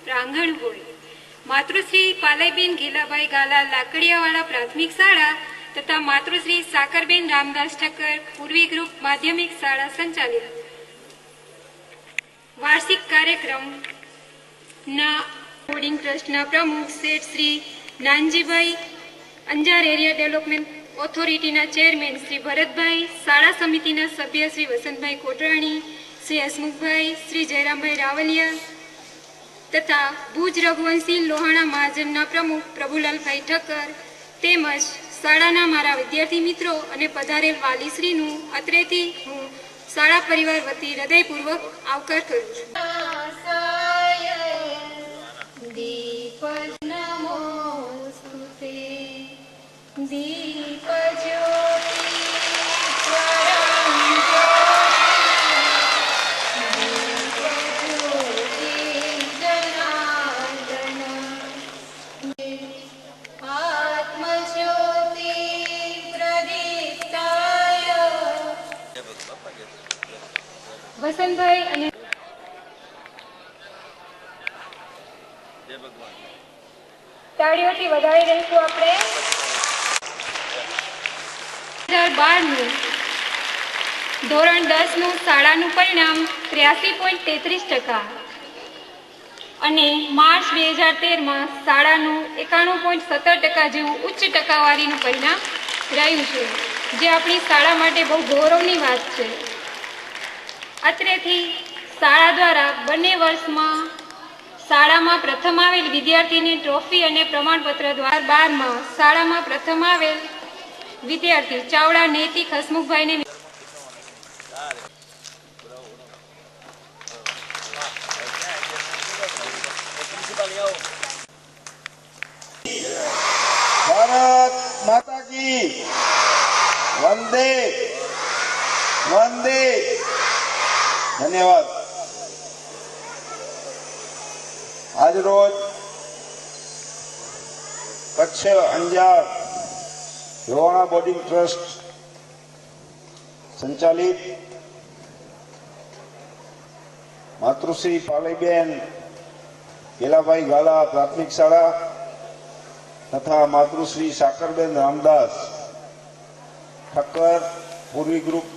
પ્રાંગણ હોય। માતૃશ્રી પાલયબેન ઘેલાભાઈ ગાલા લાકડીયાવાળા પ્રાથમિક શાળા તથા માતૃશ્રી સાકરબેન રામદાસ ઠક્કર પૂર્વી ગ્રુપ માધ્યમિક શાળા સંચાલિત વાર્ષિક કાર્યક્રમના બોર્ડિંગ ટ્રસ્ટના પ્રમુખ શેઠ શ્રી નાનજીભાઈ, અંજાર એરિયા ડેવલપમેન્ટ ઓથોરિટીના ચેરમેન શ્રી ભરતભાઈ, શાળા સમિતિના સભ્ય શ્રી વસંતભાઈ કોટરાણી, શ્રી હસમુખભાઈ, શ્રી જયરામભાઈ રાવલિયા તથા ભુજ રઘુવંશી લોહાણા મહાજનના પ્રમુખ પ્રભુલાલભાઈ ઠક્કર તેમજ શાળાના મારા વિદ્યાર્થી મિત્રો અને પધારેલ વાલીશ્રીનું અત્રેથી હું શાળા પરિવાર વતી હૃદયપૂર્વક આવકાર કરું છું। દીપ નમોસ્તુતે દીપ જ્યોતિ વસંતભાઈ અને તાળીઓથી વધાવી દઈશું આપણે। 2012નું ધોરણ 10નું શાળાનું પરિણામ 83.33% અને માર્ચ 2013માં શાળાનું 91.17% જેવું ઉચ્ચ ટકાવારીનું પરિણામ રહ્યું છે, જે આપણી શાળા માટે બહુ ગૌરવની વાત છે। અત્રેથી શાળા દ્વારા બંને વર્ષમાં શાળામાં પ્રથમ આવેલ વિદ્યાર્થીને ટ્રોફી અને પ્રમાણપત્ર દ્વારા 12માં શાળામાં પ્રથમ આવેલ વિદ્યાર્થી ચાવડા નૈતિક હસમુખભાઈને ભારત માતા કી વંદે વંદે। ધન્યવાદ। આજ રોજ કચ્છ અંજાર લોહાણા બોર્ડિંગ ટ્રસ્ટ સંચાલિત માતૃશ્રી પાલયબેન ઘેલાભાઈ ગાલા પ્રાથમિક શાળા તથા માતૃશ્રી સાકરબેન રામદાસ ઠક્કર પૂર્વી ગ્રુપ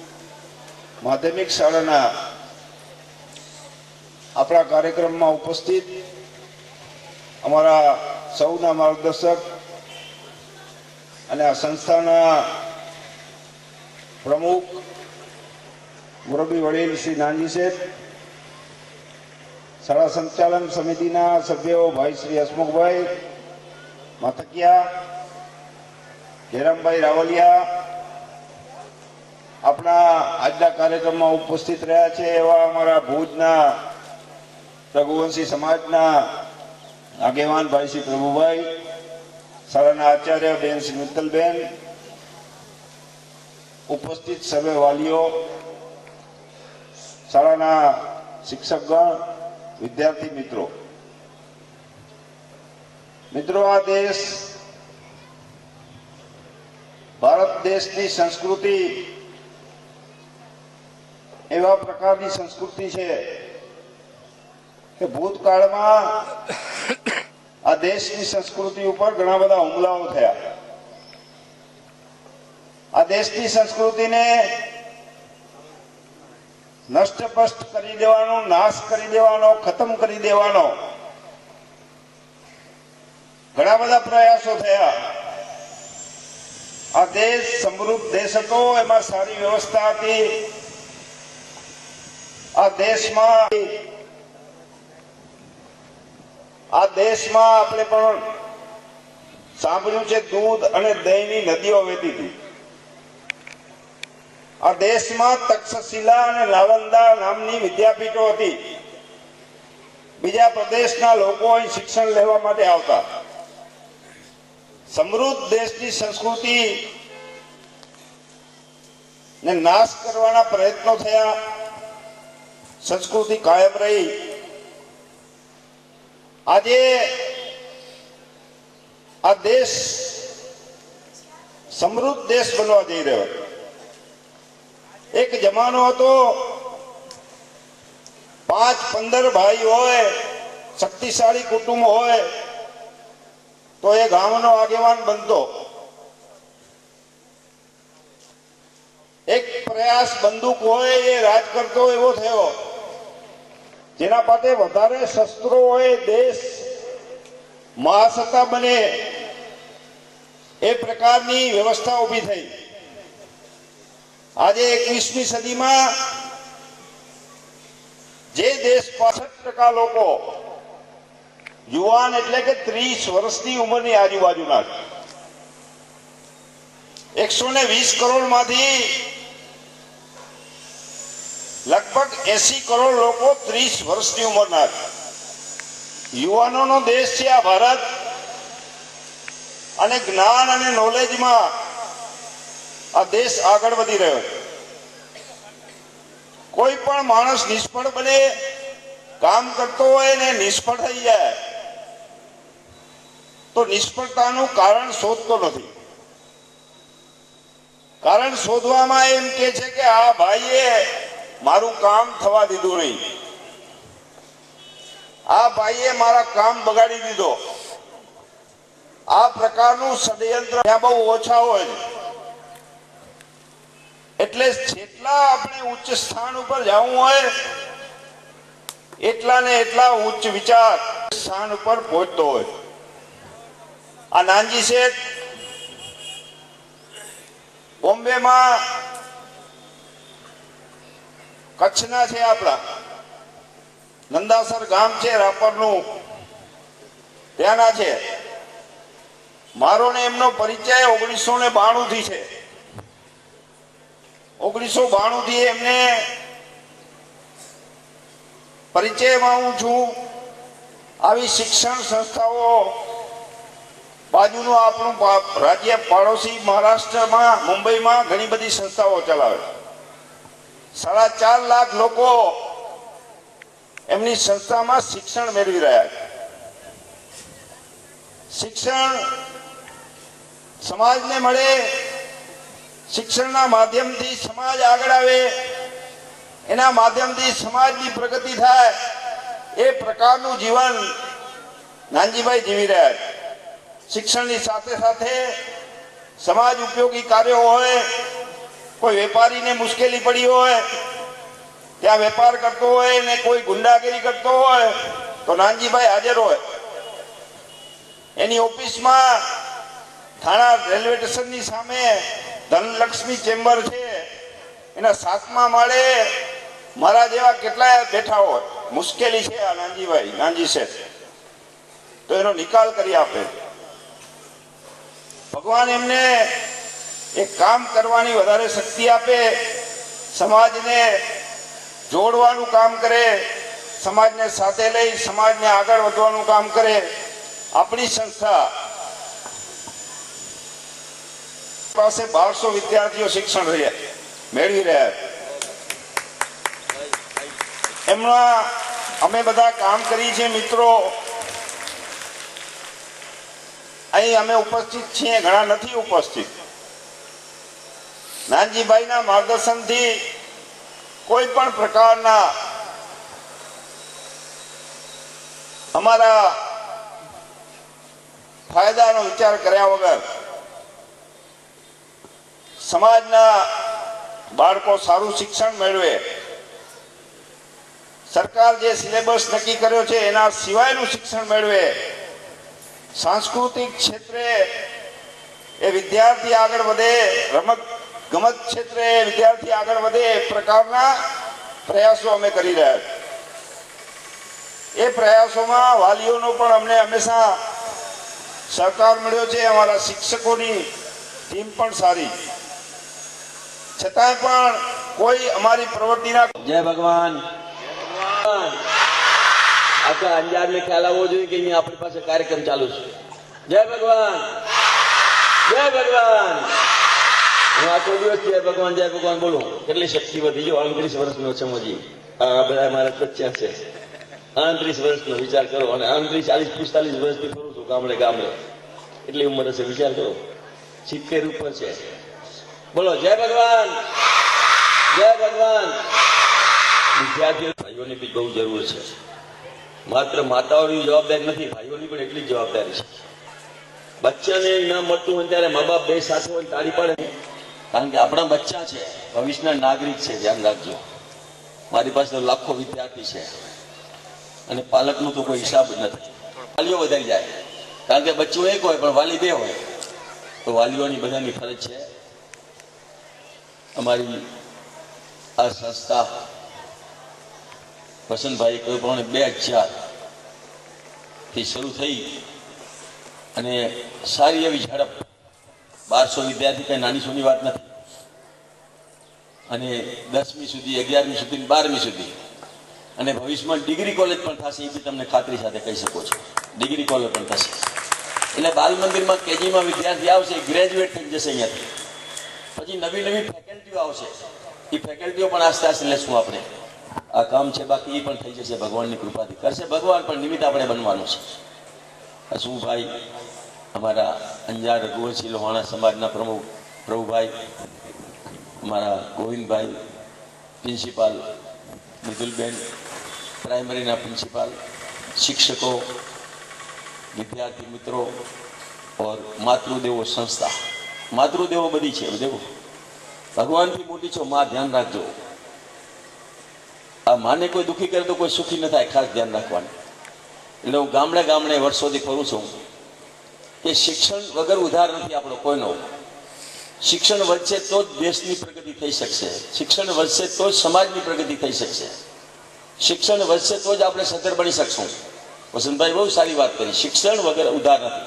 માધ્યમિક શાળાના આપણા કાર્યક્રમમાં ઉપસ્થિત અમારા સૌના માર્ગદર્શક અને આ સંસ્થાના પ્રમુખ મુરબ્બી વડીલ શ્રી નાનજી શેઠ, શાળા સંચાલન સમિતિના સભ્યો ભાઈ શ્રી હસમુખભાઈ માથકિયા, જયરામભાઈ રાવલિયા, આપણા આજના કાર્યક્રમમાં ઉપસ્થિત રહ્યા છે એવા અમારા ભુજના રઘુવંશી સમાજના આગેવાન ભાઈ શ્રી પ્રભુભાઈ, શાળાના આચાર્ય બેન શ્રી મિત્તલબેન, ઉપસ્થિત સર્વે વાલીઓ, શાળાના શિક્ષકગણ, વિદ્યાર્થી મિત્રો, આ દેશ ભારત દેશની સંસ્કૃતિ એવા પ્રકારની સંસ્કૃતિ છે કે ભૂતકાળમાં આ દેશની સંસ્કૃતિ ઉપર ઘણા બધા હુમલાઓ થયા। આ દેશની સંસ્કૃતિને નષ્ટભ્રષ્ટ કરી દેવાનો, નાશ કરી દેવાનો, ખતમ કરી દેવાનો ઘણા બધા પ્રયાસો થયા। આ દેશ સમૃદ્ધ દેશ હતો, એમાં સારી વ્યવસ્થા હતી। આ દેશમાં આપણે પણ સાંભળ્યું છે દૂધ અને દહીંની નદીઓ વહેતી હતી। આ દેશમાં તક્ષશિલા અને નાલંદા નામની વિદ્યાપીઠો હતી। બીજા પ્રદેશના લોકો અહીં શિક્ષણ લેવા માટે આવતા। સમૃદ્ધ દેશની સંસ્કૃતિ ને નાશ કરવાના પ્રયત્નો થયા, સંસ્કૃતિ કાયમ રહી। આજે આ દેશ સમૃદ્ધ દેશ બનવા જઈ રહ્યો। એક જમાનો હતો 5-15 ભાઈ હોય શક્તિશાળી કુટુંબ હોય તો એ ગામનો આગેવાન બનતો. એક પ્રયાસ બંદૂક હોય એ રાજ કરતો એવો થયો. જેના પાસે વધારે શસ્ત્રો હોય દેશ મહાસત્તા બને એ પ્રકારની વ્યવસ્થા ઊભી થઈ. આજે 21મી સદીમાં જે દેશ 65% લોકો યુવાન એટલે કે 30 વર્ષની ઉંમરની આજુબાજુના 120 કરોડ માંથી લગભગ 80 કરોડ લોકો 30 વર્ષની ઉંમરના યુવાનોનો દેશ છે આ ભારત. અને જ્ઞાન અને નોલેજમાં આ દેશ આગળ વધી રહ્યો છે. કોઈ પણ માણસ નિષ્ફળ બને, કામ કરતો હોય ને નિષ્ફળ થઈ જાય તો નિષ્ફળતાનું કારણ શોધતો નથી. કારણ શોધવામાં એમ કે છે કે આ ભાઈએ મારું કામ થવા દીધું નહીં, આ ભાઈએ મારા કામ બગાડી દીધો. આ પ્રકારનું ષડયંત્ર ત્યાં બહુ ઓછા હોય છે. એટલે જેટલા આપણે ઉચ્ચ સ્થાન ઉપર જવું હોય એટલા ને એટલા ઉચ્ચ વિચાર સ્થાન ઉપર પહોંચતો હોય. આ નાનજી શેઠ બોમ્બેમાં કચ્છના છે, આપણા નંદાસર ગામ છે રાપરનું, ત્યાંના છે. મારો ને એમનો પરિચય 1992 થી છે. 1992 થી એમને પરિચયમાં હું છું. આવી શિક્ષણ સંસ્થાઓ બાજુનું આપણું રાજ્ય પાડોશી મહારાષ્ટ્રમાં મુંબઈમાં ઘણી બધી સંસ્થાઓ ચલાવે. 4.5 લાખ લોકો એમની સંસ્થામાં શિક્ષણ મેળવી રહ્યા છે. શિક્ષણ સમાજને મળે, શિક્ષણના માધ્યમથી સમાજ આગળ આવે, એના માધ્યમથી સમાજની પ્રગતિ થાય, એ પ્રકારનું જીવન નાનજીભાઈ જીવી રહ્યા છે. શિક્ષણની સાથે સાથે સમાજ ઉપયોગી કાર્યો હોય, કોઈ વેપારીને મુશ્કેલી પડી હોય, ત્યાં વેપાર કરતો હોય ને કોઈ ગુંડાગીરી કરતો હોય તો નાનજીભાઈ હાજર હોય. એની ઓફિસમાં થાણા રેલવે સ્ટેશનની સામે ધનલક્ષ્મી ચેમ્બર છે, એના 7મા માળે મારા જેવા કેટલાય બેઠા હોય. મુશ્કેલી છે આ નાનજીભાઈ, નાનજી શેઠ, તો એનો નિકાલ કરી આપે. ભગવાન એમને એક કામ કરવાની વધારે શક્તિ આપે, સમાજને જોડવાનું કામ કરે, સમાજને સાથે લઈ સમાજને આગળ વધવાનું કામ કરે. આપણી સંસ્થા પાસે 1200 વિદ્યાર્થીઓ શિક્ષણ મેળવી રહ્યા. એમના અમે બધા કામ કરી છે મિત્રો. અહીં અમે ઉપસ્થિત છીએ, ઘણા નથી ઉપસ્થિત. નાનજીભાઈના માર્ગદર્શનથી કોઈ પણ પ્રકારના અમારા ફાયદાનો વિચાર કર્યા વગર સમાજના બાળકો સારું શિક્ષણ મેળવે, સરકાર જે સિલેબસ નક્કી કર્યો છે એના સિવાયનું શિક્ષણ મેળવે, સાંસ્કૃતિક ક્ષેત્રે એ વિદ્યાર્થી આગળ વધે, રમત ગમત ક્ષેત્રે વિદ્યાર્થી આગળ વધે, એ પ્રકારના પ્રયાસો અમે કરી રહ્યા છીએ. એ પ્રયાસોમાં વાલીઓનો પણ અમને હંમેશા સહકાર મળ્યો છે. અમારા શિક્ષકોની ટીમ પણ સારી, છતાંય પણ કોઈ અમારી પ્રવૃત્તિના જય ભગવાન. આખા અંજારને ખ્યાલ આવવો જોઈએ કે અહીંયા આપણી પાસે કાર્યક્રમ ચાલુ છે. જય ભગવાન, જય ભગવાન. હું આખો દિવસ જય ભગવાન બોલું. કેટલી શક્તિ વધી જો. 29 વર્ષનો છે મોજી. આ બધા મારા બચ્ચા છે. 29 વર્ષનો વિચાર કરો. અને 29, 40, 45 વર્ષથી ફરું છું ગામડે ગામડે. એટલી ઉંમર હશે, વિચાર કરો. 70 ઉપર છે. બોલો જય ભગવાન, જય ભગવાન. વિદ્યાર્થીઓ ભાઈઓની બી બહુ જરૂર છે. માત્ર માતાઓની જવાબદારી નથી, ભાઈઓની પણ એટલી જ જવાબદારી છે. બચ્ચાને ન મળતું હોય ત્યારે મા બાપ બે સાથે હોય તાળી પાડે, કારણ કે આપણા બચ્ચા છે, ભવિષ્યના નાગરિક છે. ધ્યાન રાખજો. મારી પાસે લાખો વિદ્યાર્થી છે અને પાલકનો તો કોઈ હિસાબ જ નથી. વાલીઓ વધારી જાય, કારણ કે બચ્ચું એક હોય પણ વાલી બે હોય, તો વાલીઓની બધાની ફરજ છે. અમારી આ સંસ્થા વસંતભાઈ કોઈ પણ 2000 થી શરૂ થઈ અને સારી એવી ઝડપ, 1200 વિદ્યાર્થી કઈ નાની સોની વાત નથી. અને 10મી સુધી, 11મી સુધી, 12મી સુધી, અને ભવિષ્યમાં ડિગ્રી કોલેજ પણ થશે, એ બી તમને ખાતરી સાથે કહી શકો છો. ડિગ્રી કોલેજ પણ થશે. એટલે બાલ મંદિરમાં કેજીમાં વિદ્યાર્થી આવશે, ગ્રેજ્યુએટ થઈ જશે અહીંયાથી. પછી નવી નવી ફેકલ્ટીઓ આવશે, એ ફેકલ્ટીઓ પણ આસ્તે આસ્તે લેશું આપણે. આ કામ છે, બાકી એ પણ થઈ જશે ભગવાનની કૃપાથી. કરશે ભગવાન, પણ નિમિત્ત આપણે બનવાનું છે. હસુભાઈ, અમારા અંજાર રઘુવંશી લોહાણા સમાજના પ્રમુખ પ્રભુભાઈ, અમારા ગોવિંદભાઈ, પ્રિન્સિપાલ મિતુલબેન, પ્રાઇમરીના પ્રિન્સિપાલ, શિક્ષકો, વિદ્યાર્થી મિત્રો और માતૃદેવો સંસ્થા. માતૃદેવો બધી છે, દેવો ભગવાનથી મોટી છો માં, ધ્યાન રાખજો. આ માને કોઈ દુઃખી કરે તો કોઈ સુખી ન થાય, ખાસ ધ્યાન રાખવાનું. એટલે હું ગામડે ગામડે વર્ષોથી ફરું છું કે શિક્ષણ વગર ઉધાર નથી આપણો કોઈનો. શિક્ષણ વધશે તો જ દેશની પ્રગતિ થઈ શકશે, શિક્ષણ વધશે તો જ સમાજની પ્રગતિ થઈ શકશે, શિક્ષણ વધશે તો જ આપણે સદ્ધર બની શકશું. વસંતભાઈ બહુ સારી વાત કરી, શિક્ષણ વગર ઉધાર નથી.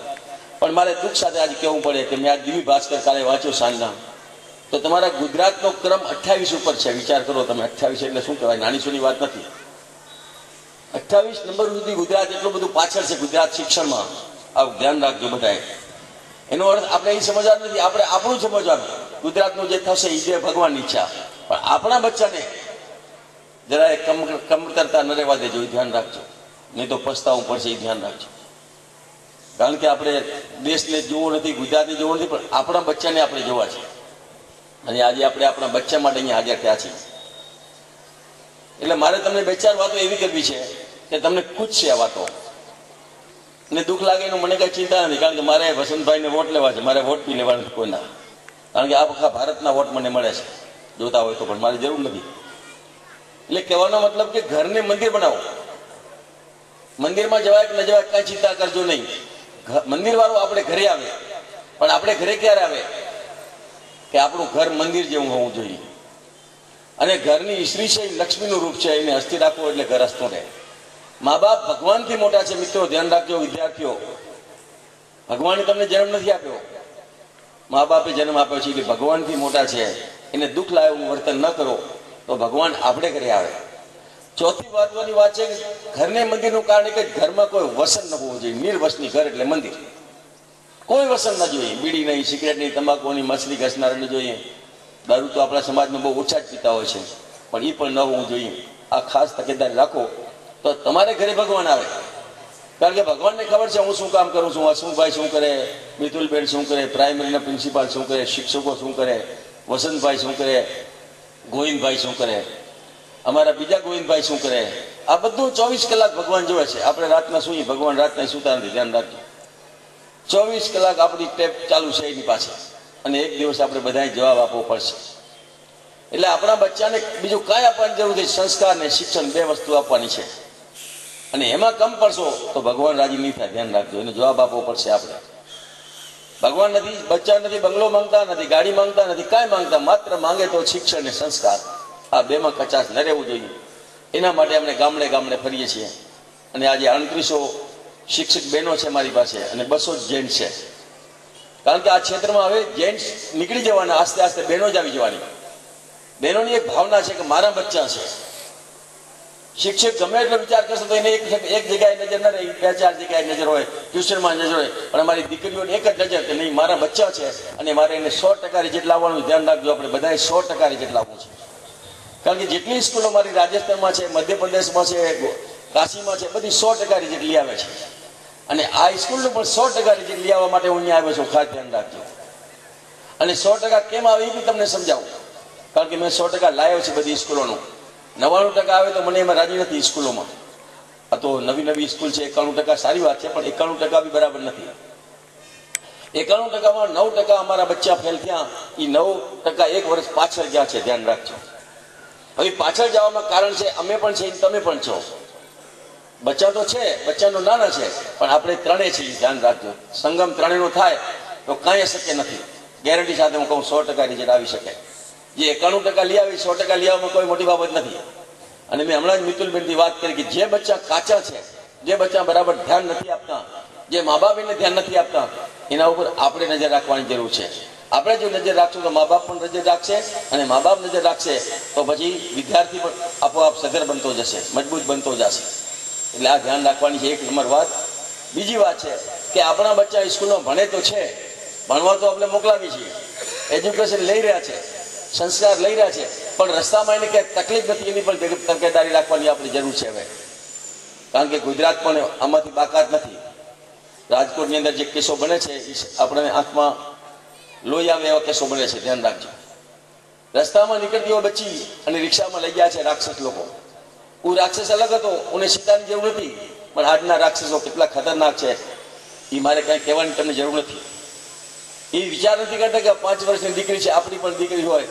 પણ મારે દુઃખ સાથે આજે કહેવું પડે કે મેં આ દિવ્ય ભાસ્કર કાલે વાંચ્યો સાંજના, તો તમારા ગુજરાતનો ક્રમ 28 ઉપર છે. વિચાર કરો તમે, 28 એટલે શું કહેવાય, નાની સૂની વાત નથી. 28 નંબર સુધી ગુજરાત એટલું બધું પાછળ છે ગુજરાત શિક્ષણમાં. આ ધ્યાન રાખજો બધાએ. એનો અર્થ આપણે એ સમજવા નથી, આપણે આપણું સમજવાનું. ગુજરાતનું જે થશે એ જે ભગવાનની ઈચ્છા, પણ આપણા બચ્ચાને જરાય કમતરતા ન રહેવા દેજો, એ ધ્યાન રાખજો. નહીં તો પસ્તાવું પડશે, એ ધ્યાન રાખજો. કારણ કે આપણે દેશને જોવો નથી, ગુજરાતને જોવો નથી, પણ આપણા બચ્ચાને આપણે જોવા છે. અને આજે આપણે આપણા બચ્ચા માટે અહીંયા હાજર થયા છીએ. એટલે મારે તમને 2-4 વાતો એવી કરવી છે કે તમને ખુશ છે આ વાતો, ને દુઃખ લાગે એનું મને કઈ ચિંતા નથી. કારણ કે મારે વસંતભાઈને વોટ લેવા છે, મારે વોટ બી લેવા નથી કોઈના. કારણ કે આખા ભારતના વોટ મને મળે છે, જોતા હોય તો, પણ મારી જરૂર નથી. એટલે કહેવાનો મતલબ કે ઘરને મંદિર બનાવો. મંદિરમાં જવાય કે ન જવાય કઈ ચિંતા કરજો નહીં. મંદિર વાળો આપણે ઘરે આવે, પણ આપણે ઘરે ક્યારે આવે કે આપણું ઘર મંદિર જેવું હોવું જોઈએ. અને ઘરની સ્ત્રી છે એ લક્ષ્મીનું રૂપ છે, એને હસ્તી રાખવો એટલે ઘર હસતું રહે. મા બાપ ભગવાનથી મોટા છે મિત્રો, ધ્યાન રાખજો વિદ્યાર્થીઓ. ભગવાને તમને જન્મ નથી આપ્યો, મા બાપે જન્મ આપ્યો છે, એટલે ભગવાનથી મોટા છે. એને દુઃખ લાવે એવું વર્તન ન કરો તો ભગવાન આપણે ઘરે આવે. ચોથી મહત્વની વાત છે કે ઘરને મંદિરનું કારણ કે ઘરમાં કોઈ વસન ન હોવું જોઈએ. નિર્વસની ઘર એટલે મંદિર. કોઈ વસન ન જોઈએ, બીડી નહીં, સિગરેટ નહીં, તમાકુ નહીં, મછલી ઘસનાર ન જોઈએ. દારૂ તો આપણા સમાજમાં બહુ ઓછા જ પીતા હોય છે, પણ એ પણ ન હોવું જોઈએ. આ ખાસ તકેદારી રાખો તો તમારે ઘરે ભગવાન આવે. કારણ કે ભગવાનને ખબર છે હું શું કામ કરું છું, હસમુખભાઈ શું કરે, મિતુલબેન શું કરે, પ્રાઇમરીના પ્રિન્સિપાલ શું કરે, શિક્ષકો શું કરે, વસંતભાઈ શું કરે, ગોવિંદભાઈ શું કરે, અમારા બીજા ગોવિંદભાઈ શું કરે. આ બધું 24 કલાક ભગવાન જોવે છે. આપણે રાતના સૂઈએ, ભગવાન રાતના સૂતા નથી, ધ્યાન રાખજો. 24 કલાક આપણી ટેપ ચાલુ છે એની પાસે, અને એક દિવસ આપણે બધાએ જવાબ આપવો પડશે. એટલે આપણા બચ્ચાને બીજું કાંઈ આપવાની જરૂર નથી, સંસ્કાર ને શિક્ષણ 2 વસ્તુ આપવાની છે. અને એમાં કમ પડશો તો ભગવાન રાજી નહીં થાય, ધ્યાન રાખજો. એનો જવાબ આપવો પડશે આપણે. ભગવાન નથી, બચ્ચા નથી, બંગલો માંગતા નથી, ગાડી માંગતા નથી, કાંઈ માંગતા, માત્ર માંગે તો શિક્ષણ ને સંસ્કાર. આ 2માં કચાશ ન રહેવું જોઈએ. એના માટે આપણે ગામડે ગામડે ફરીએ છીએ. અને આજે 3800 શિક્ષક બહેનો છે મારી પાસે, અને 200 જેન્ટ્સ છે. કારણ કે આ ક્ષેત્રમાં હવે જેન્ટ્સ નીકળી જવાના, આસ્તે આસ્તે બહેનો જ આવી જવાની. બહેનોની એક ભાવના છે કે મારા બચ્ચા છે. શિક્ષક ગમે એટલો વિચાર કરશે તો એને એક જગ્યાએ નજર ન રહે, 2-4 જગ્યાએ નજર હોય, ટ્યુશનમાં નજર હોય, પણ અમારી દીકરીઓને એક જ નજર કે નહીં મારા બચ્ચા છે, અને મારે એને 100% રિઝલ્ટ લાવવાનું. ધ્યાન રાખજો, આપણે બધાએ 100% રિઝલ્ટ લાવવું છે. કારણ કે જેટલી સ્કૂલો મારી રાજસ્થાનમાં છે, મધ્યપ્રદેશમાં છે, કાશીમાં છે, બધી 100% રિઝલ્ટ લઈ આવે છે. અને આ સ્કૂલનું પણ 100% રિઝલ્ટ લઈ આવવા માટે હું અહીંયા આવ્યો છું, ખાસ ધ્યાન રાખજો. અને 100% કેમ આવે એ બી તમને સમજાવું. કારણ કે મેં 100% લાવ્યો છે બધી સ્કૂલોનું. 99% આવે તો મને એમાં રાજી નથી સ્કૂલોમાં. આ તો નવી સ્કૂલ છે, 91% સારી વાત છે, પણ 91% બી બરાબર નથી. 91%માં 9% અમારા બચ્ચા ફેલ થયા. એ 9% એક વર્ષ પાછળ ગયા છે, ધ્યાન રાખજો. હવે પાછળ જવામાં કારણ છે અમે પણ છે, તમે પણ છો. બચ્ચા તો છે, બચ્ચાનો નાના છે, પણ આપણે ત્રણેય છીએ, ધ્યાન રાખજો. સંગમ ત્રણેયનો થાય તો કાંઈ શક્ય નથી. ગેરંટી સાથે હું કહું 100% રિઝલ્ટ આવી શકે. જે 91% લઈ આવી 100% લઈ આવવામાં કોઈ મોટી બાબત નથી. અને મેં હમણાં જ મિતુલબેનથી વાત કરી કે જે બચ્ચા કાચા છે, જે બચ્ચા બરાબર ધ્યાન નથી આપતા, જે મા બાપ એને ધ્યાન નથી આપતા, એના ઉપર આપણે નજર રાખવાની જરૂર છે. આપણે જો નજર રાખશું તો મા બાપ પણ નજર રાખશે, અને મા બાપ નજર રાખશે તો પછી વિદ્યાર્થી પણ આપોઆપ સધર બનતો જશે, મજબૂત બનતો જશે. એટલે આ ધ્યાન રાખવાની છે, 1 નંબર વાત. બીજી વાત છે કે આપણા બચ્ચા સ્કૂલમાં ભણે તો છે, ભણવા તો આપણે મોકલાવી છીએ, એજ્યુકેશન લઈ રહ્યા છે, સંસ્કાર લઈ રહ્યા છે, પણ રસ્તામાં એને ક્યાંય તકલીફ નથી, એની પણ તકેદારી રાખવાની આપણી જરૂર છે હવે. કારણ કે ગુજરાત પણ આમાંથી બાકાત નથી. રાજકોટની અંદર જે કેસો બને છે એ આપણને આંખમાં લોહી આવે એવા કેસો બને છે, ધ્યાન રાખજો. રસ્તામાં નીકળતી હોય બચ્ચી અને રિક્ષામાં લઈ ગયા છે રાક્ષસ લોકો. હું રાક્ષસ અલગ હતો, ઉને સીતાની જરૂર નથી, પણ આજના રાક્ષસો કેટલા ખતરનાક છે એ મારે કંઈ કહેવાની તમને જરૂર નથી. એ વિચાર નથી કરતા કે 5 વર્ષની દીકરી છે, આપણી પણ દીકરી હોય,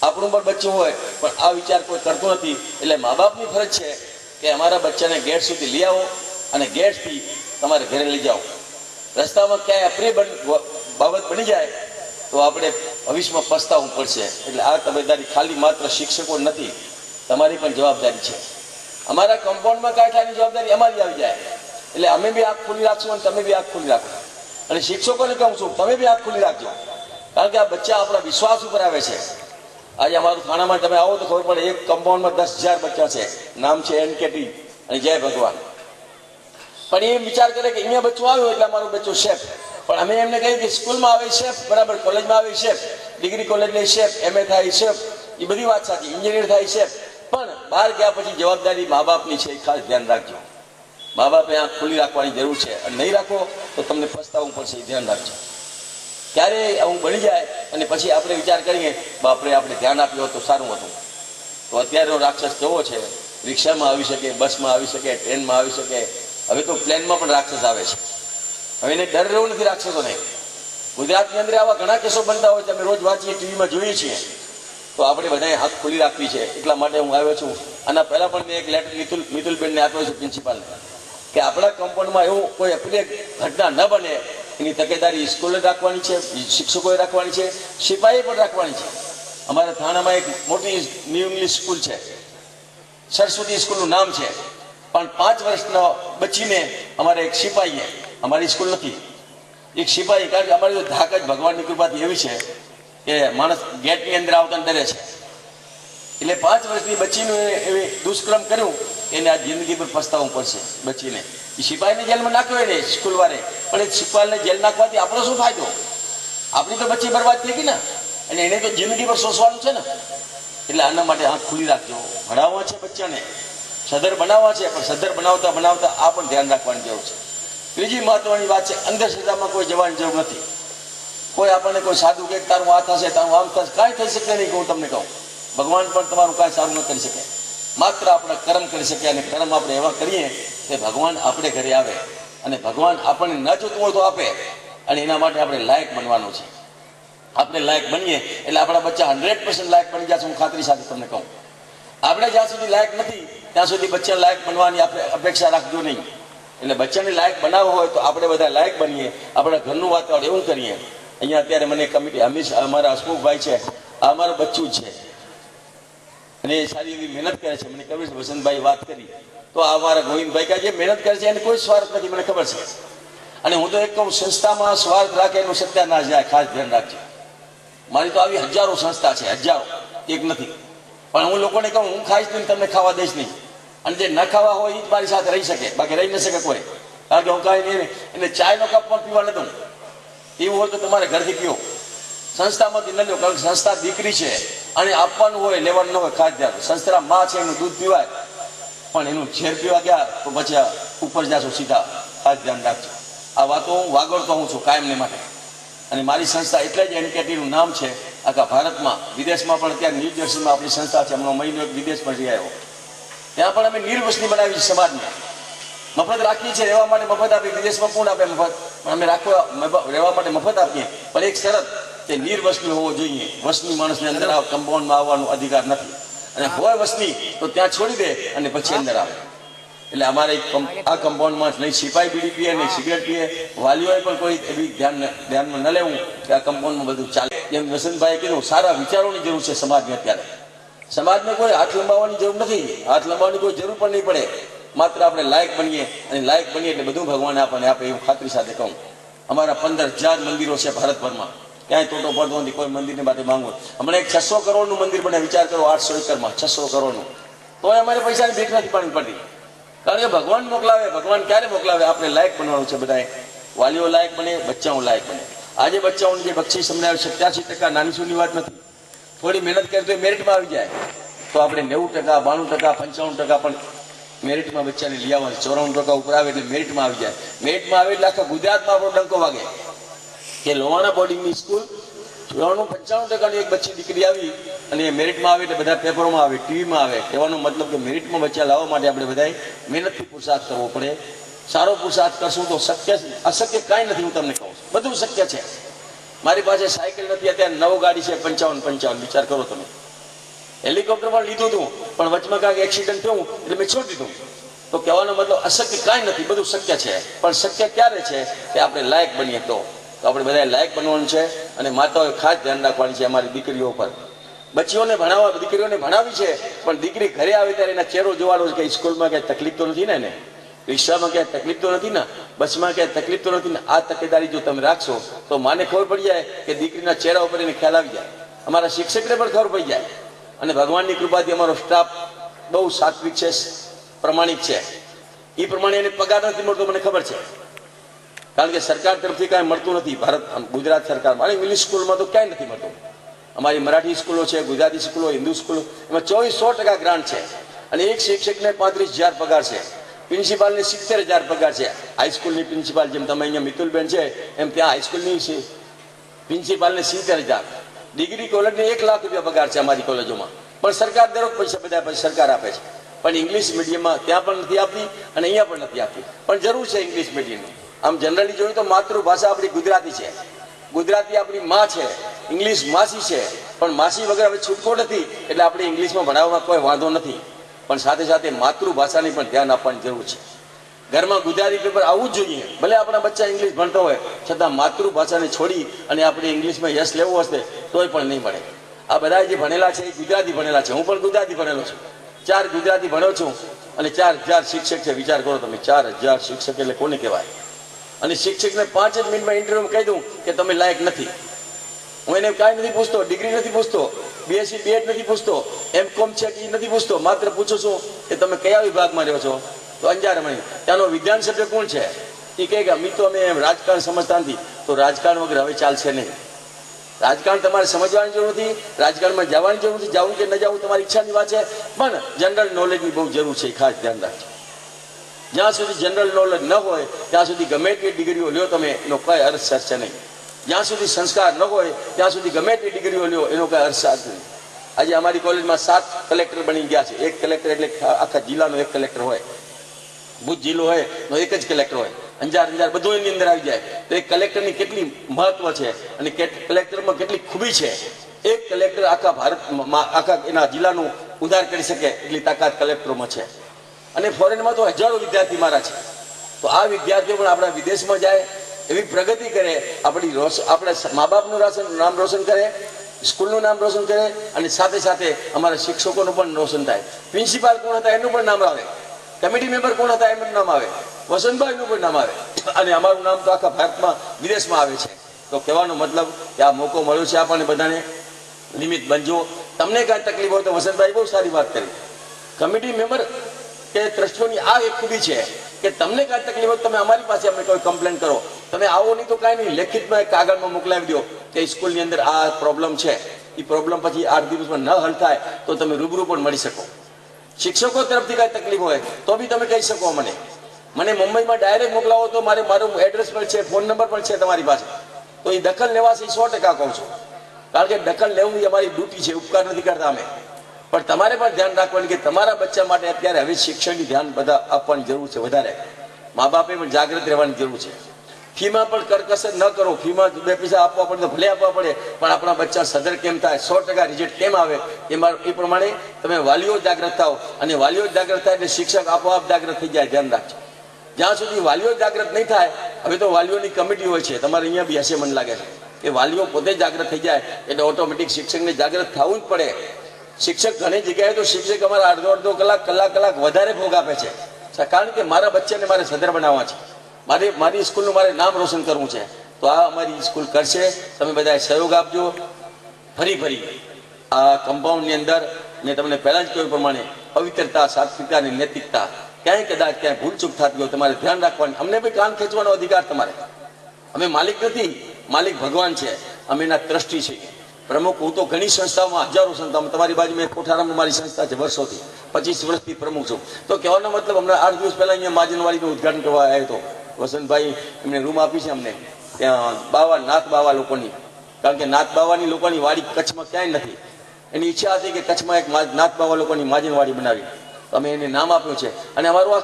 આપણું પણ બચ્ચું હોય, પણ આ વિચાર કોઈ કરતું નથી. એટલે મા બાપની ફરજ છે કે અમારા બચ્ચાને ગેટ સુધી લઈ આવો અને ગેટથી તમારે ઘરે લઈ જાઓ. રસ્તામાં ક્યાંય અપ્રિય બાબત બની જાય તો આપણે ભવિષ્યમાં પસ્તાવવું પડશે. એટલે આ તબેદારી ખાલી માત્ર શિક્ષકો નથી, તમારી પણ જવાબદારી છે. અમારા કમ્પાઉન્ડમાં કાંઈ થાય જવાબદારી અમારી આવી જાય. એટલે અમે બી આંખ ખુલ્લી રાખશું અને તમે બી આંખ ખુલ્લી રાખો. અને શિક્ષકોને કહું છું તમે બી આંખ ખુલ્લી રાખજો, કારણ કે આ બચ્ચા આપણા વિશ્વાસ ઉપર આવે છે. આજે અમારું થાણામાં તમે આવો તો ખબર પડે, એક કમ્પાઉન્ડમાં 10,000 બચ્ચા છે. નામ છે NKT અને જય ભગવાન. પણ એ વિચાર કરે કે અહીંયા બચ્ચું આવ્યું એટલે અમારું બચ્ચું શેફ. પણ અમે એમને કહીએ કે સ્કૂલમાં આવે શેફ બરાબર, કોલેજમાં આવે શેફ, ડિગ્રી કોલેજ લઈ શેફ, MA થાય શેફ, એ બધી વાત સાચી, એન્જિનિયર થાય શેફ, પણ બહાર ગયા પછી જવાબદારી મા બાપની છે, એ ખાસ ધ્યાન રાખજો. મા બાપે આંખ ખુલ્લી રાખવાની જરૂર છે, અને નહીં રાખો તો તમને પસ્તાવવું પડશે, એ ધ્યાન રાખજો. ક્યારે આવું બની જાય અને પછી આપણે વિચાર કરીએ બાપરે આપણે ધ્યાન આપ્યું તો સારું હતું. તો અત્યારનો રાક્ષસ કેવો છે, રિક્ષામાં આવી શકે, બસમાં આવી શકે, ટ્રેનમાં આવી શકે, હવે તો પ્લેનમાં પણ રાક્ષસ આવે છે. હવે એને ડર રહેવો નથી રાક્ષસોને. ગુજરાતની અંદર આવા ઘણા કેસો બનતા હોય છે, અમે રોજ વાંચીએ, ટીવીમાં જોઈએ છીએ. તો આપણે બધાએ હાથ ખુલ્લી રાખવી છે. એટલા માટે હું આવ્યો છું. આના પહેલા પણ મેં એક લેટર મિતુલબેનને આપ્યો છે, પ્રિન્સિપાલને, કે આપણા કમ્પાઉન્ડમાં એવું કોઈ અપ્રિય ઘટના ન બને એની તકેદારી સ્કૂલે રાખવાની છે, શિક્ષકોએ રાખવાની છે, સિપાહીએ પણ રાખવાની છે. અમારા થાણામાં એક મોટી ન્યૂ ઇંગ્લિશ સ્કૂલ છે, સરસ્વતી સ્કૂલનું નામ છે, પણ 5 વર્ષનો બચ્ચીને અમારે એક સિપાહીએ, અમારી સ્કૂલ નથી, એક સિપાહી, કારણ કે અમારી તો ધાક જ ભગવાનની કૃપાથી એવી છે કે માણસ ગેટની અંદર આવતા ડરે છે. એટલે 5 વર્ષની બચ્ચીનું એવી દુષ્કર્મ કર્યું, એને આ જિંદગી પર પસ્તાવવું પડશે બચ્ચીને. એ સિપાહીને જેલમાં નાખ્યો એને સ્કૂલવાળે, પણ એ સિપાહીને જેલ નાખવાથી આપણો શું ફાયદો? આપણી તો બચ્ચી બરબાદ થઈ ગઈ ને, અને એને તો જિંદગી પર સોસવાનું છે ને. એટલે આના માટે આંખ ખુલ્લી રાખજો. ભણાવવા છે બચ્ચાને, સધર બનાવવા છે, પણ સધર બનાવતા બનાવતા આ પણ ધ્યાન રાખવાની જરૂર છે. ત્રીજી મહત્વની વાત છે, અંધશ્રદ્ધામાં કોઈ જવાની જરૂર નથી. કોઈ આપણને કોઈ સાધુ કે તારું આ થશે, તારું આમ થશે, કાંઈ થઈ શકે નહીં. હું તમને કહું, ભગવાન પણ તમારું કાંઈ સારું ન કરી શકે, માત્ર આપણે કર્મ કરી શકીએ. અને કર્મ આપણે એવા કરીએ કે ભગવાન આપણે ઘરે આવે, અને ભગવાન આપણને ન જોતું હોય તો આપે. અને એના માટે આપણે લાયક બનવાનું છે. આપણે લાયક બનીએ એટલે આપણા બચ્ચા 100% લાયક બની જશે. હું ખાતરી સાથે તમને કહું, આપણે જ્યાં સુધી લાયક નથી ત્યાં સુધી બચ્ચા લાયક બનવાની આપણે અપેક્ષા રાખજો નહીં. એટલે બચ્ચાને લાયક બનાવવો હોય તો આપણે બધા લાયક બનીએ, આપણા ઘરનું વાતાવરણ એવું કરીએ. અહીંયા અત્યારે મને કમિટી અમારા હસમુખભાઈ છે, આ અમારું બચ્ચું છે, અને એ સારી એવી મહેનત કરે છે. મને ખબર છે, વસંતભાઈ વાત કરી તો આ અમારા ગોવિંદભાઈ કે જે મહેનત કરે છે એને કોઈ સ્વાર્થ નથી, મને ખબર છે. અને હું તો એક કહું, સંસ્થામાં સ્વાર્થ રાખે એનું સત્યાનાશ જાય, ખાસ ધ્યાન રાખજો. મારી તો આવી હજારો સંસ્થા છે, હજારો, એક નથી. પણ હું લોકોને કહું, હું ખાઈશ નહીં, તમને ખાવા દઈશ નહીં. અને જે ન ખાવા હોય એ જ મારી સાથે રહી શકે, બાકી રહી ન શકે કોઈ. કારણ કે હું કાંઈ નહીં એને ચાયનો કપ પણ પીવા ન દઉં. એવું હોય તો તમારે ઘરથી પીવો, સંસ્થામાંથી ન લો. કારણ કે સંસ્થા દીકરી છે, અને આપવાનું હોય, લેવાનું ન હોય. ખાસ ધ્યાન, સંસ્થા માં છે, એનું દૂધ પીવાય, પણ એનું ઝેર પીવા ગયા તો પછી ઉપર જાશો સીધા. ખાસ ધ્યાન રાખજો. આ વાતો હું વાગડતો હું છું કાયમને માટે. અને મારી સંસ્થા એટલે જ NKTનું નામ છે આખા ભારતમાં, વિદેશમાં પણ. અત્યારે ન્યૂ જર્સીમાં આપણી સંસ્થા છે. હમણાં મહિનો એક વિદેશમાં જઈ આવ્યો. ત્યાં પણ અમે નિર્વસની બનાવી છે સમાજને. મફત રાખીએ છીએ, રહેવા માટે મફત આપીએ. વિદેશમાં કોણ આપે મફત? પણ અમે રહેવા માટે મફત આપીએ, પણ એક શરત કે નિર્વસની હોવો જોઈએ. વસની માણસને અંદર કમ્પાઉન્ડમાં આવવાનો અધિકાર નથી, અને હોય વસની તો ત્યાં છોડી દે અને પછી અંદર આવે. એટલે અમારે આ કમ્પાઉન્ડમાં નહીં સિપાઈ બીડી પીએ, નહીં સિગરેટ પીએ. વાલીઓએ પણ કોઈ એવી ધ્યાનમાં ન લેવું કે આ કમ્પાઉન્ડમાં બધું ચાલે. જેમ વસંતભાઈએ કીધું, સારા વિચારોની જરૂર છે સમાજને. અત્યારે સમાજને કોઈ હાથ લંબાવવાની જરૂર નથી, હાથ લંબાવવાની કોઈ જરૂર પણ નહીં પડે. માત્ર આપણે લાયક બનીએ, અને લાયક બનીએ એટલે બધું ભગવાન આપણને આપે એવું ખાતરી સાથે કહું. અમારા 15,000 મંદિરો છે ભારતભરમાં, ક્યાંય તોટો પડતો નથી કોઈ મંદિરની માટે માંગો. હમણાં એક 600 કરોડનું મંદિર બને, વિચાર કરો, 800 એકરમાં 600 કરોડનું. તોય અમારે પૈસાની ભીખ નથી પાડવી પડતી, કારણ કે ભગવાન મોકલાવે. ભગવાન ક્યારે મોકલાવે? આપણે લાયક બનવાનું છે. બધાએ વાલીઓ લાયક બને, બચ્ચાઓ લાયક બને. આજે બચ્ચાઓની જે બક્ષીસ અમને 87% નાની સૂની વાત નથી. થોડી મહેનત કરે તો એ મેરિટમાં આવી જાય. તો આપણે 90%, 92%, 55% પણ મેરિટમાં બચ્ચાને લઈ આવવા. 94% ઉપર આવે એટલે મેરિટમાં આવી જાય. મેરિટમાં આવે એટલે આખા ગુજરાતમાં આપણો ડંકો વાગે કે લોહાણા બોર્ડિંગની સ્કૂલ 95%ની એક બચ્ચી દીકરી આવી અને એ મેરિટમાં આવે એટલે બધા પેપરોમાં આવે, ટીવીમાં આવે. કહેવાનો મતલબ કે મેરિટમાં બચ્ચા લાવવા માટે આપણે બધાએ મહેનતથી પુરુષાર્થ કરવો પડે. સારો પુરુષાર્થ કરશું તો શક્ય, અશક્ય કાંઈ નથી. હું તમને કહું છું બધું શક્ય છે. મારી પાસે સાયકલ નથી, અત્યારે 9 ગાડી છે, 55. વિચાર કરો તમે. હેલિકોપ્ટર પણ લીધું હતું, પણ વચમાં કાંઈક એક્સિડન્ટ થયું એટલે મેં છોડી દીધું. તો કહેવાનો મતલબ અશક્ય કાંઈ નથી, બધું શક્ય છે. પણ શક્ય ક્યારે છે? કે આપણે લાયક બનીએ તો આપણે બધાએ લાયક બનવાનું છે. અને માતાઓએ ખાસ ધ્યાન રાખવાની છે અમારી દીકરીઓ પર. બચ્ચીઓને ભણાવવા, દીકરીઓને ભણાવી છે, પણ દીકરી ઘરે આવે ત્યારે એના ચહેરો જોવાનો છે કે સ્કૂલમાં ક્યાંય તકલીફ તો નથી ને, એને રિક્ષામાં ક્યાંય તકલીફ તો નથી ને, બસમાં ક્યાંય તકલીફ તો નથી ને. આ તકેદારી જો તમે રાખશો તો માને ખબર પડી જાય કે દીકરીના ચહેરા ઉપર એને ખ્યાલ આવી જાય. અમારા શિક્ષકને પણ ખબર પડી જાય. અને ભગવાનની કૃપાથી અમારો સ્ટાફ બહુ સાત્વિક છે, પ્રમાણિક છે. એ પ્રમાણે એને પગાર નથી મળતો, મને ખબર છે, કારણ કે સરકાર તરફથી કાંઈ મળતું નથી. ગુજરાત સરકારમાં અને ઇંગ્લિશ સ્કૂલમાં તો ક્યાંય નથી મળતું. અમારી મરાઠી સ્કૂલો છે, ગુજરાતી સ્કૂલો, હિન્દુ સ્કૂલો, એમાં 100% ગ્રાન્ટ છે. અને એક શિક્ષકને 35,000 પગાર છે. પ્રિન્સિપાલને 70,000 પગાર છે. હાઈસ્કૂલની પ્રિન્સિપાલ, જેમ તમે અહીંયા મિતુલબેન છે એમ ત્યાં હાઈસ્કૂલની પ્રિન્સિપાલને 70,000. ડિગ્રી કોલેજને 1 લાખ રૂપિયા પગાર છે અમારી કોલેજોમાં. પણ સરકાર દરેક પૈસા બધા સરકાર આપે છે. પણ ઇંગ્લિશ મીડિયમમાં ત્યાં પણ નથી આપતી અને અહીંયા પણ નથી આપતી. પણ જરૂર છે ઇંગ્લિશ મીડિયમની. આમ જનરલી જોઈએ તો માતૃભાષા આપણી ગુજરાતી છે, ગુજરાતી આપણી માં છે, ઇંગ્લિશ માસી છે. પણ માસી વગર હવે છૂટકો નથી, એટલે આપણે ઇંગ્લિશમાં ભણાવવામાં કોઈ વાંધો નથી. પણ સાથે સાથે માતૃભાષાની પણ ધ્યાન આપવાની જરૂર છે. ઘરમાં ગુજરાતી પેપર આવવું જ જોઈએ. ભલે આપણા બચ્ચા ઇંગ્લિશ ભણતો હોય, છતાં માતૃભાષાને છોડી અને આપણે ઇંગ્લિશમાં યશ લેવું હશે તોય પણ નહીં મળે. આ બધા જે ભણેલા છે એ ગુજરાતી ભણેલા છે. હું પણ ગુજરાતી ભણેલો છું, 4 ગુજરાતી ભણ્યો છું અને 4,000 શિક્ષક છે. વિચાર કરો તમે, 4,000 શિક્ષક એટલે કોને કહેવાય? અને શિક્ષકને 5 જ મિનિટમાં ઇન્ટરવ્યુ કહી દઉં કે તમે લાયક નથી. હું એને કાંઈ નથી પૂછતો, ડિગ્રી નથી પૂછતો, BSc BEd નથી પૂછતો, M.Com છે કે નથી પૂછતો. માત્ર પૂછું છું કે તમે કયા વિભાગમાં રહ્યો છો? તો અંજાર મળી. ત્યાંનો વિજ્ઞાન સભ્ય કોણ છે? એ કહે કે અમે તો રાજકારણ સમજતા નથી. તો રાજકારણ વગર હવે ચાલશે નહીં. રાજકારણ તમારે સમજવાની જરૂર નથી, રાજકારણમાં જવાની જરૂર નથી. જવું કે ન જવું તમારી ઈચ્છાની વાત છે, પણ જનરલ નોલેજની બહુ જરૂર છે. ખાસ ધ્યાન રાખજો. જ્યાં સુધી જનરલ નોલેજ ન હોય ત્યાં સુધી ગમે તે ડિગ્રીઓ લ્યો તમે, એનો કઈ અર્થ છે નહીં. જ્યાં સુધી સંસ્કાર ન હોય ત્યાં સુધી ગમે તે ડિગ્રીઓ લ્યો એનો કઈ અર્થ નહીં. આજે અમારી કોલેજમાં 7 કલેક્ટર બની ગયા છે. એક કલેક્ટર એટલે આખા જિલ્લાનો એક કલેક્ટર હોય. ભુજ જિલ્લો હોય તો એક જ કલેક્ટર હોય. અંજાર બધું એની અંદર આવી જાય. તો એક કલેક્ટરની કેટલી મહત્વ છે અને કલેક્ટરમાં કેટલી ખૂબી છે. એક કલેક્ટર આખા ભારતમાં આખા એના જિલ્લાનું ઉદ્ધાર કરી શકે એટલી તાકાત કલેક્ટરોમાં છે. અને ફોરેનમાં તો હજારો વિદ્યાર્થી મારા છે. તો આ વિદ્યાર્થીઓ પણ આપણા વિદેશમાં જાય, એવી પ્રગતિ કરે, આપણા મા બાપનું નામ રોશન કરે, સ્કૂલનું નામ રોશન કરે, અને સાથે સાથે અમારા શિક્ષકોનું પણ રોશન થાય. પ્રિન્સિપાલ કોણ હતા એનું પણ નામ આવે, કમિટી મેમ્બર કોણ હતા એનું નામ આવે, વસંતભાઈનું પણ નામ આવે, અને અમારું નામ તો આખા ભારતમાં વિદેશમાં આવે છે. તો કહેવાનો મતલબ કે આ મોકો મળ્યો છે આપણને બધાને. નિમિત્ત બનજો. તમને કાંઈ તકલીફ હોય તો વસંતભાઈ બહુ સારી વાત કરી. કમિટી મેમ્બર કે ટ્રસ્ટીઓની આ એક ખૂબી છે કે તમને કાંઈ તકલીફ હોય તમે અમારી પાસે અમને કોઈ કમ્પ્લેન કરો. તમે આવો નહીં તો કાંઈ નહીં, લેખિતમાં એક કાગળમાં મોકલાવી દો કે સ્કૂલની અંદર આ પ્રોબ્લેમ છે. એ પ્રોબ્લેમ પછી 8 દિવસમાં ન હલ થાય તો તમે રૂબરૂ પણ મળી શકો. શિક્ષકો તરફથી કાંઈ તકલીફ હોય તો બી તમે કહી શકો મને મુંબઈમાં ડાયરેક્ટ મોકલાવો તો મારું એડ્રેસ પણ છે, ફોન નંબર પણ છે તમારી પાસે. તો એ દખલ લેવાશે 100% કહું છું, કારણ કે દખલ લેવું એ અમારી ડ્યુટી છે, ઉપકાર નથી કરતા અમે. પણ તમારે પણ ધ્યાન રાખવાનું કે તમારા બચ્ચા માટે અત્યારે હવે શિક્ષણની ધ્યાન બધા આપવાની જરૂર છે વધારે. મા બાપે પણ જાગૃત રહેવાની જરૂર છે. ફીમાં પણ કરકસર ન કરો. ફીમાં 2 પૈસા આપવા પડે તો ભલે આપવા પડે, પણ આપણા બચ્ચા સદર કેમ થાય, 100% રિઝલ્ટ કેમ આવે, એ પ્રમાણે તમે વાલીઓ જાગૃત થાઓ. અને વાલીઓ જાગૃત થાય એટલે શિક્ષક આપોઆપ જાગૃત થઈ જાય. ધ્યાન રાખજો. જ્યાં સુધી વાલીઓ જાગૃત નહીં થાય, હવે તો વાલીઓની કમિટી હોય છે, તમારે અહીંયા બી હશે મને લાગે છે, કે વાલીઓ પોતે જાગૃત થઈ જાય એટલે ઓટોમેટિક શિક્ષકને જાગૃત થવું જ પડે. શિક્ષક ઘણી જગ્યાએ તો શિક્ષક અમારા અડધો કલાક વધારે ભોગ આપે છે, કારણ કે મારા બચ્ચાને મારે સદર બનાવવા છે, મારી સ્કૂલનું મારે નામ રોશન કરવું છે. તો આ અમારી સ્કૂલ કરશે. તમે બધા સહયોગ આપજો. ફરી આ કમ્પાઉન્ડની અંદર મેં તમને પહેલા જ કહ્યું પ્રમાણે પવિત્રતા, સાત્વિકતા અને નૈતિકતા, ક્યાંય ભૂલ ચૂક થતી હોય તમારે ધ્યાન રાખવાની. અમને બી કાન ખેંચવાનો અધિકાર તમારે. અમે માલિક નથી, માલિક ભગવાન છે. અમે એના ટ્રસ્ટી છીએ. પ્રમુખ હું તો ઘણી સંસ્થાઓમાં, હજારો સંસ્થાઓમાં, તમારી બાજુ મેં કોઠારામાં મારી સંસ્થા છે, વર્ષોથી 25 વર્ષથી પ્રમુખ છું. તો કહેવાનો મતલબ હમણાં 8 દિવસ પહેલા અહીંયા માજનવાડીનું ઉદઘાટન કરવા આવ્યો હતો. વસંતભાઈ એમને રૂમ આપી છે અમને ત્યાં, નાથ બાવા લોકોની, કારણ કે નાથ બાવાની લોકોની વાડી કચ્છમાં ક્યાંય નથી. એની ઈચ્છા હતી કે કચ્છમાં એક નાથ બાવા લોકોની માજનવાડી બનાવી. અમે એને નામ આપ્યું છે. અને અમારું આ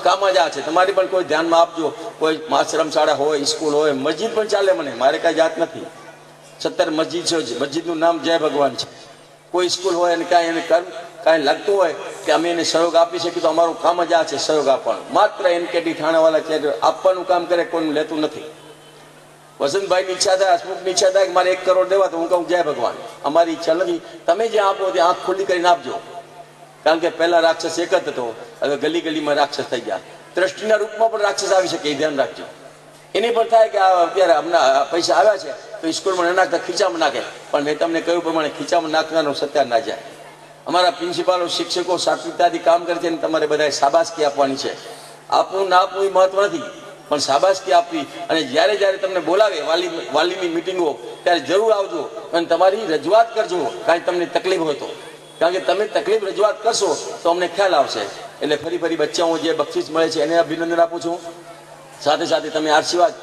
કામ જ આ છે. તમારી પણ કોઈ ધ્યાનમાં આપજો. કોઈ આશ્રમ શાળા હોય, સ્કૂલ હોય, મસ્જિદ પણ ચાલે. મારે કાંઈ જાત નથી. 17 મસ્જિદ છે. મસ્જિદનું નામ જય ભગવાન છે. કોઈ સ્કૂલ હોય અને કાંઈ લાગતું હોય કે અમે એને સહયોગ આપી શકીએ, તો અમારું કામ જ આ છે, સહયોગ આપવાનું. માત્ર NKT થાણાવાળા છે આપવાનું કામ કરે, કોઈનું લેતું નથી. વસંતભાઈની ઈચ્છા થાય, હસમુખની ઈચ્છા થાય કે મારે 1 કરોડ દેવા, તો હું કહું જય ભગવાન. અમારી ઈચ્છા નથી. તમે જે આપો તે આંખ ખુલ્લી કરીને આપજો. કારણ કે પહેલા રાક્ષસ એક જ હતો, હવે ગલીમાં રાક્ષસ થઈ ગયા. ટ્રસ્ટીના રૂપમાં પણ રાક્ષસ આવી શકે, એ ધ્યાન રાખજો. એની પણ થાય કે અત્યારે હમણાં પૈસા આવ્યા છે તો સ્કૂલમાં ન નાખતા ખીચામાં નાખે, પણ મેં તમને કહ્યું પ્રમાણે ખીચામાં નાખવાનો સત્યાર ના જાય. અમારા પ્રિન્સિપાલો, શિક્ષકો સાત્વિકતાથી કામ કરે છે અને તમારે બધાએ શાબાશકી આપવાની છે. આપવું ના આપવું એ મહત્વ નથી, પણ શાબાશકી આપવી. અને જ્યારે તમને બોલાવે વાલીની મિટિંગો, ત્યારે જરૂર આવજો અને તમારી રજૂઆત કરજો, કાંઈ તમને તકલીફ હોય તો. કારણ કે તમે તકલીફ રજૂઆત કરશો તો અમને ખ્યાલ આવશે. એટલે ફરી બચ્ચાઓ જે બક્ષિસ મળે છે એને અભિનંદન આપું છું. સાથે તમે આશીર્વાદ,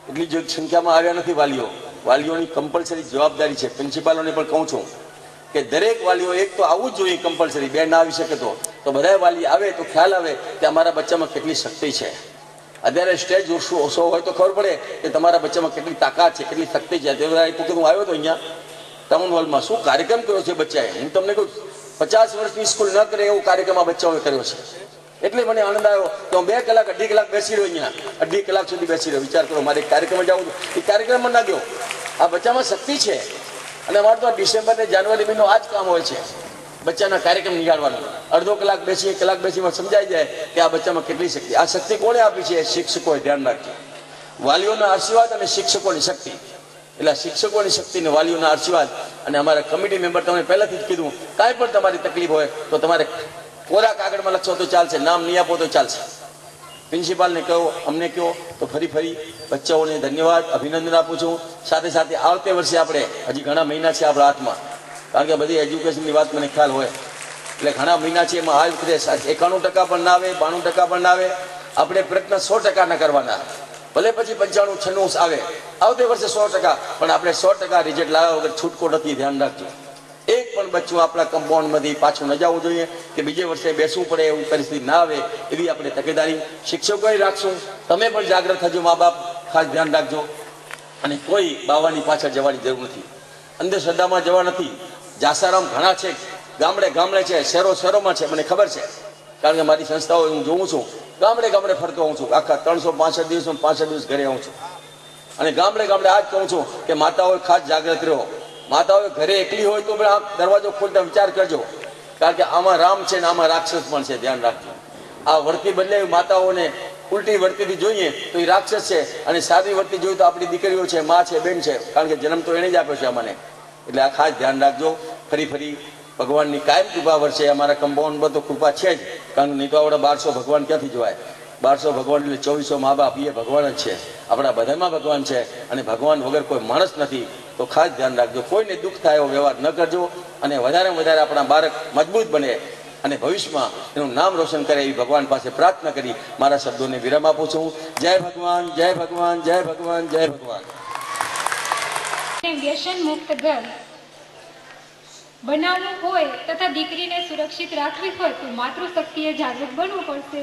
એટલી જ સંખ્યામાં આવ્યા નથી વાલીઓની કમ્પલસરી જવાબદારી છે. પ્રિન્સિપાલોને પણ કહું છું કે દરેક વાલીઓ એક તો આવવું જ જોઈએ કમ્પલસરી. 2 ના આવી શકે તો બધા વાલી આવે તો ખ્યાલ આવે કે અમારા બચ્ચામાં કેટલી શક્તિ છે. અત્યારે સ્ટેજ ઓછો હોય તો ખબર પડે કે તમારા બચ્ચામાં કેટલી તાકાત છે, કેટલી શક્તિ છે. તે વખતે હું આવ્યો હતો અહીંયા ટાઉન હોલમાં, શું કાર્યક્રમ કર્યો છે બચ્ચાએ. હું તમને કહું 50 વર્ષની સ્કૂલ ન કરે એવો કાર્યક્રમ આ બચ્ચાઓએ કર્યો છે. એટલે મને આનંદ આવ્યો કે હું 2 કલાક 2.5 કલાક બેસી રહ્યો અહીંયા, 2.5 કલાક સુધી બેસી રહ્યો. વિચાર કરો, મારે કાર્યક્રમ જવું, એ કાર્યક્રમમાં ના ગયો. આ બચ્ચામાં શક્તિ છે. અને અમારે તો ડિસેમ્બર ને જાન્યુઆરી મહિનો આ જ કામ હોય છે, બચ્ચાના કાર્યક્રમ નિહાળવાનો. અડધો કલાક બેસી, 1 કલાક બેસીમાં સમજાઈ જાય કે આ બચ્ચામાં કેટલી શક્તિ. આ શક્તિ કોણે આપી છે? શિક્ષકોએ. ધ્યાન રાખજો. વાલીઓના આશીર્વાદ અને શિક્ષકોની શક્તિ. એટલે શિક્ષકોની શક્તિ ને વાલીઓના આશીર્વાદ. અને અમારા કમિટી મેમ્બર, તમને પહેલાથી જ કીધું, કાંઈ પણ તમારી તકલીફ હોય તો તમારે કોરા કાગળમાં લખશો તો ચાલશે, નામ નહીં આપો તો ચાલશે. પ્રિન્સિપાલને કહો, અમને કહો. તો ફરી બચ્ચાઓને ધન્યવાદ, અભિનંદન આપું છું. સાથે આવતે વર્ષે આપણે, હજી ઘણા મહિના છે આપણા હાથમાં, કારણ કે બધી એજ્યુકેશનની વાત મને ખ્યાલ હોય, એટલે ઘણા મહિના છે. એમાં આ વખતે 91% પણ ના આવે, 92% પણ ના આવે. આપણે પ્રયત્ન 100% ના કરવાના. ભલે પછી 95, 96 આવે, આવતે વર્ષે 100%, પણ આપણે 100% રિઝલ્ટ લાવ્યા વગર છૂટકો નથી. ધ્યાન રાખજો. એક પણ બચ્ચું આપણા કમ્પાઉન્ડમાંથી પાછું ન જવું જોઈએ કે બીજે વર્ષે બેસવું પડે એવું પરિસ્થિતિ ના આવે, એવી આપણે તકેદારી શિક્ષકોએ રાખશું. તમે પણ જાગૃત થજો, મા બાપ ખાસ ધ્યાન રાખજો. અને કોઈ બાવાની પાછળ જવાની જરૂર નથી, અંધશ્રદ્ધામાં જવા નથી. જાસારામ ઘણા છે, ગામડે છે, શહેરોમાં છે, મને ખબર છે. કારણ કે મારી સંસ્થાઓ હું જોઉં છું, ગામડે ફરતો હોઉં છું. આખા 365 દિવસમાં 65 દિવસ ઘરે આવું છું. અને ગામડે આ જ કહું છું કે માતાઓ ખાસ જાગૃત રહો. માતાઓ ઘરે એકલી હોય તો પણ દરવાજો ખોલતા વિચાર કરજો, કારણ કે આમાં રામ છે ને આમાં રાક્ષસ પણ છે. ધ્યાન રાખજો. આ વર્તી બદલાવી માતાઓને ઉલટી વર્તીથી જોઈએ તો એ રાક્ષસ છે, અને સાદી વર્તી જોઈએ તો આપણી દીકરીઓ છે, મા છે, બેન છે, કારણ કે જન્મ તો એને જ આપ્યો છે અમને. એટલે આ ખાસ ધ્યાન રાખજો. ફરી ભગવાનની કાયમ કૃપા વર્ષે. અમારા કમ્પાઉન્ડ પર તો કૃપા છે જ, કારણ કે નહીં તો આવડા 1200 ભગવાન ક્યાંથી જોવાય. 1200 ભગવાન એટલે 2400 મા બાપ, એ ભગવાન જ છે. આપણા બધામાં ભગવાન છે, અને ભગવાન વગર કોઈ માણસ નથી. તો ખાસ ધ્યાન રાખજો. કોઈને દુઃખ થાય એવો વ્યવહાર ન કરજો, અને વધારેમાં વધારે આપણા બાળક મજબૂત બને અને ભવિષ્યમાં એનું નામ રોશન કરે એવી ભગવાન પાસે પ્રાર્થના કરી મારા શબ્દોને વિરામ આપું છું. જય ભગવાન, જય ભગવાન, જય ભગવાન, જય ભગવાન. વ્યસન મુક્ત ઘર બનાવવું હોય તથા દીકરીને સુરક્ષિત રાખવી હોય તો માતૃશક્તિએ જાગૃત બનવું પડશે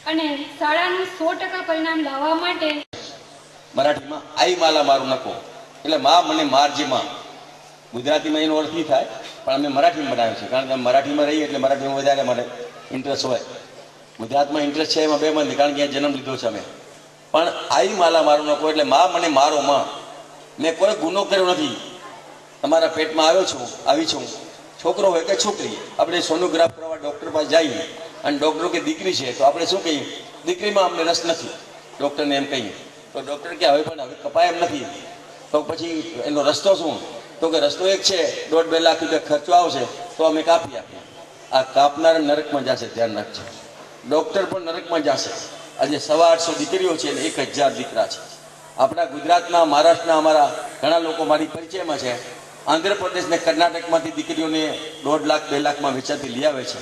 અને શાળાનું 100% પરિણામ લાવવા માટે મરાઠીમાં આઈ માલા મારું નકો એટલે માં મને મારજે માં. ગુજરાતીમાં એનો અર્થ નહીં થાય, પણ અમે મરાઠીમાં બનાવ્યું છે, કારણ કે અમે મરાઠીમાં રહીએ એટલે મરાઠીમાં વધારે મને ઇન્ટરેસ્ટ હોય. ગુજરાતમાં ઇન્ટરેસ્ટ છે એમાં બે બંધ, કારણ કે અહીંયા જન્મ લીધો છે અમે. પણ આઈ માલા મારું નકો એટલે માં મને મારો માં. મેં કોઈ ગુનો કર્યો નથી, તમારા પેટમાં આવ્યો છું, આવી છું, છોકરો હોય કે છોકરી. આપણે સોનોગ્રાફ કરવા ડૉક્ટર પાસે જઈએ અને ડૉક્ટર કે દીકરી છે તો આપણે શું કહીએ? દીકરીમાં અમને રસ નથી, ડૉક્ટરને એમ કહીએ તો ડૉક્ટર કે હવે પણ હવે કપાય એમ નથી. તો પછી એનો રસ્તો શું? તો કે રસ્તો એક છે, 1.5-2 લાખ રૂપિયા ખર્ચો આવશે તો અમે કાપી આપીએ. આ કાપનારા નરકમાં જશે, ધ્યાન રાખજો. ડૉક્ટર પણ નરકમાં જશે. આજે 850 દીકરીઓ છે અને 1000 દીકરા છે. આપણા ગુજરાતના, મહારાષ્ટ્રના અમારા ઘણા લોકો મારી પરિચયમાં છે. આંધ્રપ્રદેશ ને કર્ણાટકમાંથી દીકરીઓને 1.5 લાખ 2 લાખમાં વેચાતી લઈ આવે છે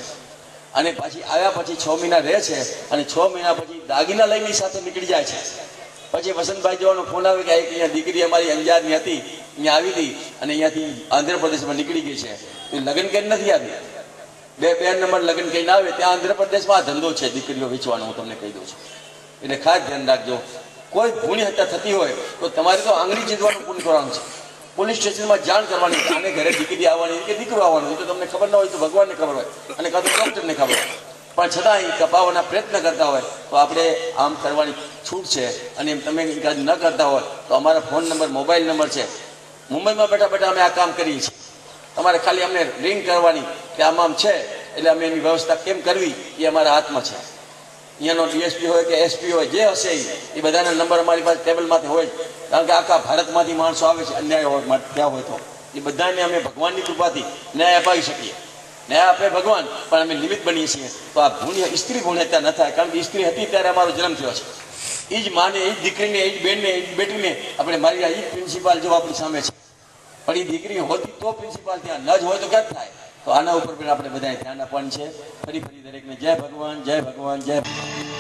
અને પાછી આવ્યા પછી 6 મહિના રહે છે અને 6 મહિના પછી દાગીના લઈને સાથે નીકળી જાય છે. પછી વસંતભાઈ જવાનો ફોન આવે કે અહીંયા દીકરી અમારી અંજારની હતી, અહીંયા આવી હતી અને અહીંયાથી આંધ્રપ્રદેશમાં નીકળી ગઈ છે. એ લગ્ન કરીને નથી આવી, 2 નંબર લગ્ન કરીને આવે. ત્યાં આંધ્રપ્રદેશમાં આ ધંધો છે દીકરીઓ વેચવાનો, હું તમને કહી દઉં છું. એટલે ખાસ ધ્યાન રાખજો. કોઈ ભૂણી હત્યા થતી હોય તો તમારે તો આંગળી ચીંધવાનું પૂર્ણ કરવાનું છે. પોલીસ સ્ટેશનમાં જાણ કરવાની કે આને ઘરે દીકરી આવવાની કે દીકરો આવવાનો. એ તો તમને ખબર ના હોય તો ભગવાનને ખબર હોય અને કાં તો ડૉક્ટરને ખબર હોય. પણ છતાં એ કપાવવાના પ્રયત્ન કરતા હોય તો આપણે આમ કરવાની છૂટ છે. અને તમે ન કરતા હોય તો અમારા ફોન નંબર, મોબાઈલ નંબર છે. મુંબઈમાં બેઠા બેઠા અમે આ કામ કરીએ છીએ. તમારે ખાલી અમને રિંગ કરવાની કે આમ છે, એટલે અમે એની વ્યવસ્થા કેમ કરવી એ અમારા હાથમાં છે. અહીંયાનો ડીએસપી હોય કે એસપી હોય, જે હશે એ બધાના નંબર અમારી પાસે ટેબલમાંથી હોય. કારણ કે આખા ભારતમાંથી માણસો આવે છે અન્યાય હોય ત્યાં હોય તો એ બધાને અમે ભગવાનની કૃપાથી ન્યાય અપાવી શકીએ. ન્યાય આપે ભગવાન, પણ અમે નિમિત્ત બનીએ છીએ. તો આ સ્ત્રી ભૂણ્યતા ન થાય, કારણ કે સ્ત્રી હતી ત્યારે અમારો જન્મ થયો છે. એ જ માને, એ જ દીકરીને, એ જ બેનને, એ જ બેટીને આપણે મારી એ જ પ્રિન્સિપાલ જો આપણી સામે છે. પણ એ દીકરી હોતી તો પ્રિન્સિપાલ ત્યાં ન જ હોય તો ક્યાં થાય? તો આના ઉપર પણ આપણે બધાએ ધ્યાન આપવાનું છે. ફરી દરેકને જય ભગવાન, જય ભગવાન, જય ભગવાન.